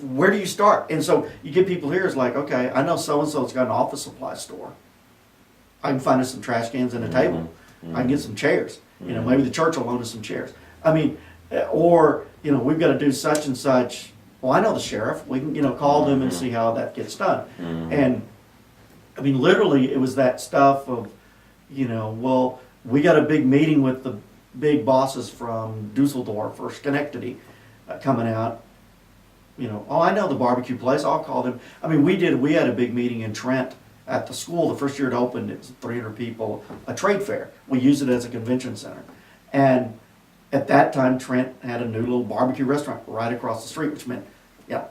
where do you start? And so you get people here, it's like, okay, I know so-and-so's got an office supply store. I can find us some trash cans and a table. I can get some chairs. You know, maybe the church will loan us some chairs. I mean, or, you know, we've got to do such and such. Well, I know the sheriff. We can, you know, call them and see how that gets done. And, I mean, literally, it was that stuff of, you know, well, we got a big meeting with the big bosses from Dusseldorf or Schenectady coming out. You know, oh, I know the barbecue place. I'll call them. I mean, we had a big meeting in Trent at the school. The first year it opened, it was 300 people, a trade fair. We used it as a convention center. And at that time, Trent had a new little barbecue restaurant right across the street, which meant, yeah,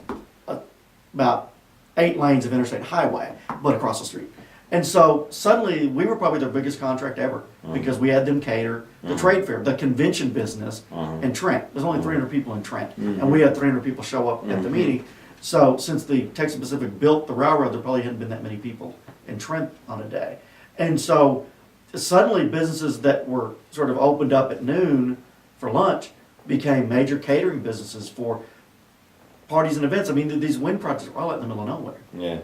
about 8 lanes of interstate highway, but across the street. And so suddenly we were probably their biggest contract ever because we had them cater the trade fair, the convention business in Trent. There's only 300 people in Trent, and we had 300 people show up at the meeting. So since the Texas Pacific built the railroad, there probably hadn't been that many people in Trent on a day. And so suddenly businesses that were sort of opened up at noon for lunch became major catering businesses for parties and events. I mean, these wind projects are all out in the middle of nowhere. Yeah.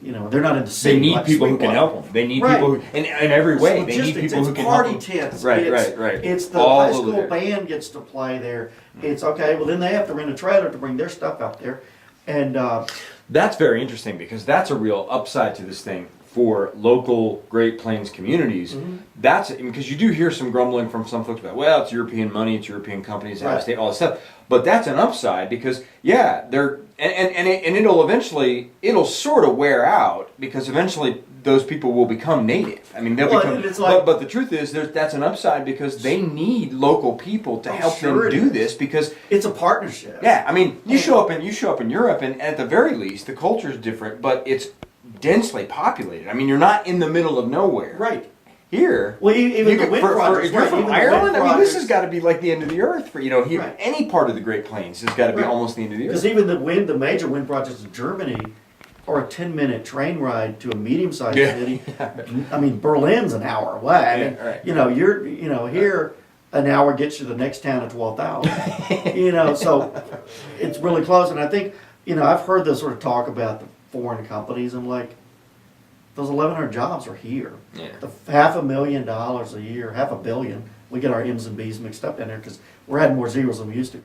You know, they're not in the city. They need like people who can Sweetwater. help them. They need people who, in every way, they need people who can help them. It's party tents. Right. It's the All high over school there. band gets to play there. It's okay, well then they have to rent a trailer to bring their stuff out there. And That's very interesting because that's a real upside to this thing for local Great Plains communities. That's because you do hear some grumbling from some folks about, well, it's European money, it's European companies, out of state, all this stuff. But that's an upside because they're and it'll eventually sort of wear out because eventually those people will become native. I mean, they'll become. It's like, but the truth is, that's an upside because they need local people to help them it do is. this because it's a partnership. yeah, I mean, you show up in Europe, and at the very least, the culture is different, but it's densely populated. I mean, you're not in the middle of nowhere. Right. Here, Well, even the wind projects. if you're right, from even the Ireland, wind I mean, this has projects- got to be like the end of the earth for here. Right. Any part of the Great Plains has got to be Right. almost the end of the Because earth. even the major wind projects in Germany are a 10-minute train ride to a medium-sized Yeah. city. I mean, Berlin's an hour away. I mean, right. you know, here an hour gets you to the next town at 12th hour. You know, so it's really close. And I think, you know, I've heard this sort of talk about the foreign companies. I'm like, those 1,100 jobs are here. Yeah. The $500,000 a year, $500 million. We get our M's and B's mixed up in there because we're adding more zeros than we used to.